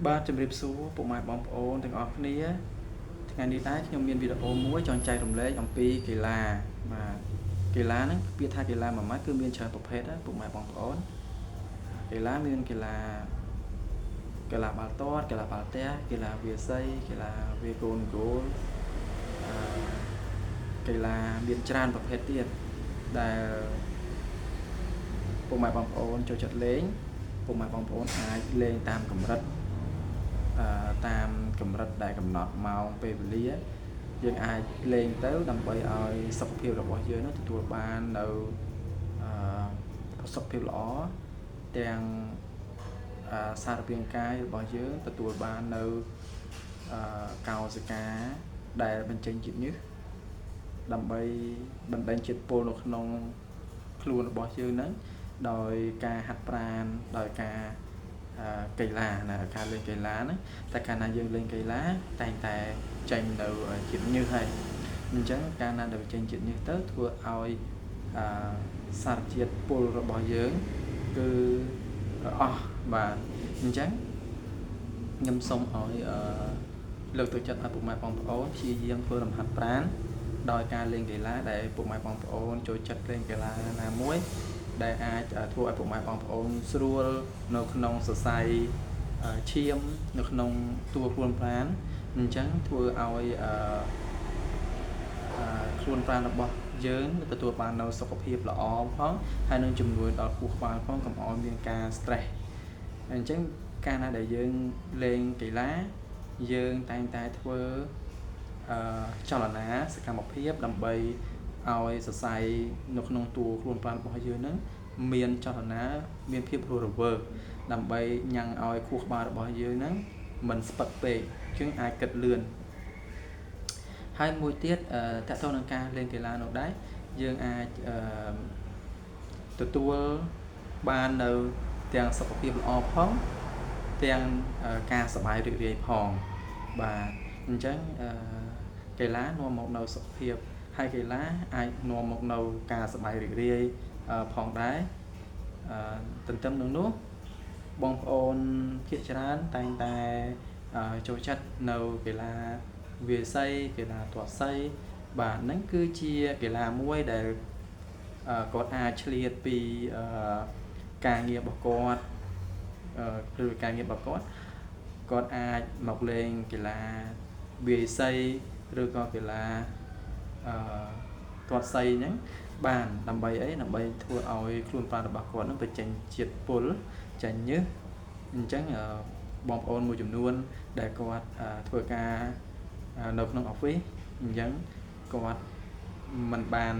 បាទជំរាបសួរពុកម៉ែបងប្អូនទាំងអស់គ្នាថ្ងៃនេះដែរខ្ញុំមានវីដេអូមួយចង់ចែករំលែកអំពីកីឡាបាទកីឡាហ្នឹងពាក្យថាកីឡាមួយម៉ាត់គឺមានច្រើនប្រភេទណាពុកម៉ែបងប្អូនកីឡាមានកីឡាបាល់ទាត់កីឡាបាល់ទះកីឡាវាយកីកីឡាវាយកូនគោលកីឡាមានច្រើនប្រភេទទៀតដែលពុកម៉ែបងប្អូនចូលចិត្តលេងពុកម៉ែបងប្អូនអាចលេងតាមកម្រិតដែលកំណត់ម៉ោងពេលវេលាយើងអាចលេងទៅដើម្បីឲ្យសុខភាពរបស់យើងនោះទទួលបាននៅសុខភាពល្អទាំងសារពាង្គកាយរបស់យើងទទួលបាននៅកោសិកាដែលបញ្ចេញជាតិញើសដើម្បីបណ្ដេញជាតិពុលនៅក្នុងខ្លួនរបស់យើងហ្នឹងដោយការហាត់ប្រាណដោយការកីឡាការលេងកីឡាហ្នឹងតែកាលណាយើងលេងកីឡាតែងតែចេញនៅជាតិញើសហើយអញ្ចឹងកាលណាដែលចេញជាតិញើសទៅធ្វើឲ្យសារជាតិពុលរបស់យើងគឺអស់បាទអញ្ចឹងខ្ញុំសូមឲ្យលើកទឹកចិត្តឲ្យពុកម៉ែបងប្អូនព្យាយាមធ្វើរំហាត់ប្រាណដោយការលេងកីឡាដែលពុកម៉ែបងប្អូនចូលចិត្តលេងកីឡាណាមួយដែលអាចធ្វើឲ្យពុកម៉ែបងប្អូនស្រួលនៅក្នុងសរសៃឈាមនៅក្នុងតួខ្លួនប្រាណអញ្ចឹងធ្វើឲ្យខ្លួនប្រាណរបស់យើងទទួលបាននៅសុខភាពល្អផងហើយនឹងជំនួយដល់ខួរក្បាលផងកុំឲ្យមានការ stress អញ្ចឹងកាលណាដែលយើងលេងកីឡាយើងតែងតែធ្វើចលនាសកម្មភាពដើម្បីឲ្យសរសៃនៅក្នុងតួខ្លួនប្រាណរបស់យើងហ្នឹងមានចលនាមានភាពរស់រវើកដើម្បីញ៉ាំងឲ្យខួរក្បាលរបស់យើងហ្នឹងមិនស្ពឹកពេកជាងអាចគិតលឿនហើយមួយទៀតតើតើនឹងការលេងកីឡានោះដែរយើងអាចទទួលបាននៅទាំងសុខភាពល្អផងទាំងការសប្បាយរីករាយផងបាទអញ្ចឹងកីឡានាំមកនៅសុខភាពហើយកីឡាអាចនាំមកនៅការសប្បាយរីករាយផងដែរទន្ទឹមនឹងនោះបងប្អូនភាគច្រើនតែងតែចូលចិត្តនៅកីឡាវាយកីកីឡាទាត់សីបាទហ្នឹងគឺជាកីឡាមួយដែលគាត់អាចឆ្លៀតពីការងាររបស់គាត់ឬការងាររបស់គាត់អាចមកលេងកីឡាវាយកីឬក៏កីឡាទាត់សីអញ្ចឹងបានដើម្បីអីដើម្បីធ្វើឲ្យខ្លួនប្រាណរបស់គាត់នឹងបញ្ចេញជាតិពុលចេញញើសអញ្ចឹងបងប្អូនមួយចំនួនដែលគាត់ធ្វើការនៅក្នុង office អញ្ចឹងគាត់មិនបាន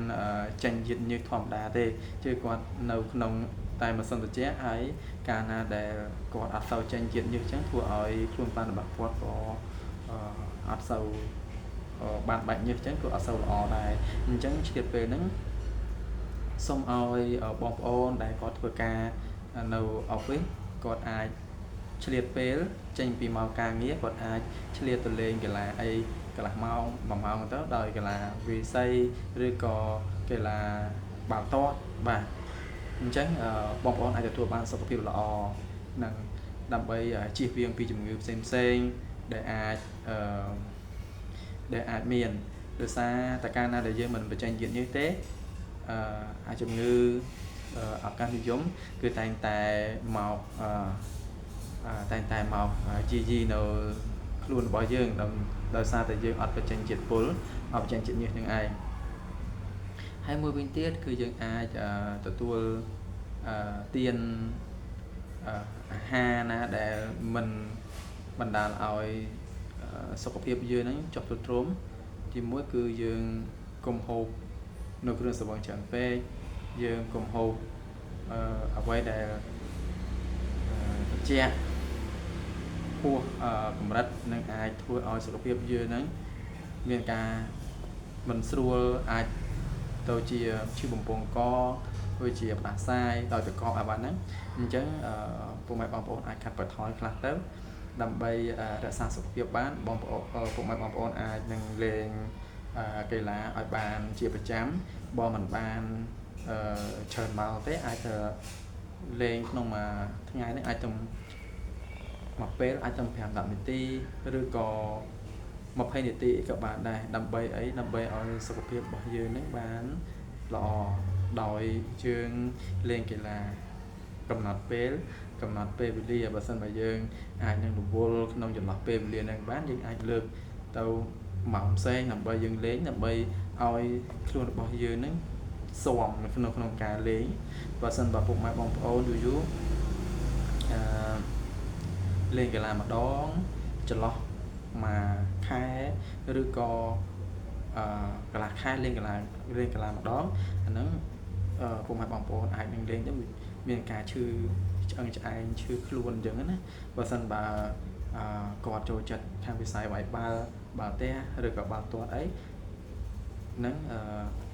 ចេញជាតិញើសធម្មតាទេគឺគាត់នៅក្នុងតែម៉ាស៊ីនត្រជាក់ហើយកាលណាដែលគាត់អត់សូវចេញជាតិញើសអញ្ចឹងធ្វើឲ្យខ្លួនប្រាណរបស់គាត់ក៏អត់សូវបានបែកញើសអញ្ចឹងក៏អត់សូវល្អដែរអញ្ចឹងឆ្លៀតពេលហ្នឹងសូមឲ្យបងប្អូនដែលគាត់ធ្វើការនៅ office គាត់អាចឆ្លៀតពេលចេញពីម៉ោងការងារគាត់អាចឆ្លៀតទៅលេងកីឡាអីកន្លះម៉ោង1ម៉ោងទៅដោយកីឡាវាយកីឬក៏កីឡាបាល់ទាត់បាទអញ្ចឹងបងប្អូនអាចទទួលបានសុខភាពល្អនិងដើម្បីជៀសវាងពីជំងឺផ្សេងៗដែលអាចមានដោយសារតែកាលណាដែលយើងមិនបញ្ចេញជាតិញើសទេអាចជំងឺអាកាសនិយមគឺតែងតែមកជីនៅខ្លួនរបស់យើងដោយសារតែយើងអត់បញ្ចេញជាតិពុលអត់បញ្ចេញជាតិញើសនឹងឯងហើយមួយវិញទៀតគឺយើងអាចទទួលទានអាហារណាដែលមិនបណ្ដាលឲ្យសុខភាពយើងហ្នឹងចុះទ្រុឌទីមួយគឺយើងកុំហូបនៅគ្រឿងស្រវឹងច្រើនពេកយើងកុំហូបអ្វីដែលត្រជាក់ហួសកម្រិតនឹងអាចធ្វើឲ្យសុខភាពយើងហ្នឹងមានការមិនស្រួលអាចទៅជាឈឺបំពង់កដូចជាផ្ដាសាយដោយប្រកបអាបានហ្នឹងអញ្ចឹងពុកម៉ែបងប្អូនអាចកាត់បន្ថយខ្លះទៅដើម្បីរក្សាសុខភាពបានបងប្អូនពុកម៉ែបងប្អូនអាចនឹងលេងកីឡាឲ្យបានជាប្រចាំបើមិនបានច្រើនម៉ោងទេអាចទៅលេងក្នុងមួយថ្ងៃនេះអាចទៅ មកពេលអាចត្រឹម5 10នាទីឬក៏20នាទីក៏បានដែរដើម្បីអីដើម្បីឲ្យសុខភាពរបស់យើងនឹងបានល្អដោយយើងលេងកីឡាកំណត់ពេលវេលាបើសិនបើយើងអាចនឹងរវល់ក្នុងចន្លោះពេលវេលានឹងបានយើងអាចលើកទៅម៉ោងផ្សេងដើម្បីយើងលេងដើម្បីឲ្យខ្លួនរបស់យើងនឹងស៊ាំក្នុងការលេងបើសិនបើពុកម៉ែបងប្អូនយូរលេងកីឡាម្ដងចន្លោះមួយខែឬក៏កន្លះខែលេងកីឡាម្ដងអាហ្នឹងពុកម៉ែបងប្អូនអាចនឹងលេងទៅមានការឈឺឆ្អឹងឆ្អែងឈឺខ្លួនអញ្ចឹងណាបើសិនបើគាត់ចូលចិត្តខាងវិស័យវាយបាល់ទះឬក៏បាល់ទាត់អីហ្នឹង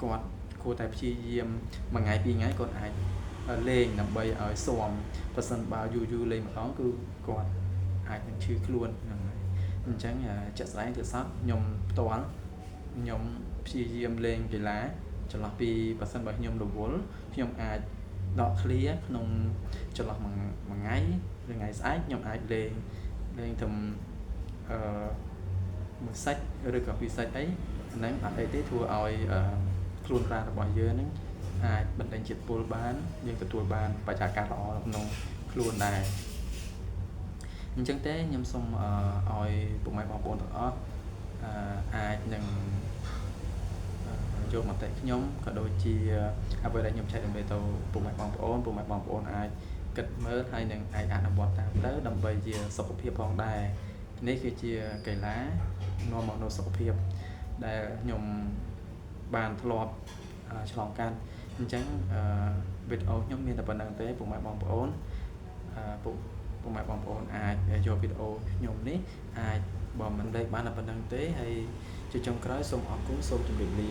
គាត់គួរតែព្យាយាមមួយថ្ងៃពីរថ្ងៃគាត់អាចលេងដើម្បីឲ្យស៊ាំបើសិនបើយូរលេងម្ដងគឺគាត់អាចនឹងឈឺខ្លួនហ្នឹងហើយអញ្ចឹងជាក់ស្ដែងទៅសោះខ្ញុំផ្ទាល់ខ្ញុំព្យាយាមលេងកីឡាចន្លោះពីបើសិនបើខ្ញុំរវល់ខ្ញុំអាចដកឃ្លាក្នុងចន្លោះមួយថ្ងៃឬថ្ងៃស្អែកខ្ញុំអាចលេងទៅមួយសាច់ឬក៏ពីរសាច់អីហ្នឹងអត់អីទេធ្វើឲ្យខ្លួនប្រាណរបស់យើងហ្នឹងអាចបណ្ដេញជាតិពុលបានយើងទទួលបានបរិយាកាសល្អក្នុងខ្លួនដែរអញ្ចឹងទេខ្ញុំសូមឲ្យពុកម៉ែបងប្អូនទាំងអស់អាចនឹងយកមតិខ្ញុំក៏ដូចជាអ្វីដែលខ្ញុំចែករំលែកទៅពុកម៉ែបងប្អូនអាចគិតមើលហើយនឹងអាចអនុវត្តតាមទៅដើម្បីជាសុខភាពផងដែរនេះគឺជាកីឡានាំមកនូវសុខភាពដែលខ្ញុំបានធ្លាប់ឆ្លងកាត់អញ្ចឹងវីដេអូខ្ញុំមានតែប៉ុណ្្នឹងទេពុកម៉ែបងប្អូនពុកម៉ែបងប្អូនអាចយកវីដេអូខ្ញុំនេះអាចបើមិនលេខបានតែប៉ុណ្្នឹងទេហើយជាចុងក្រោយសូមអរគុណសូមជម្រាបលា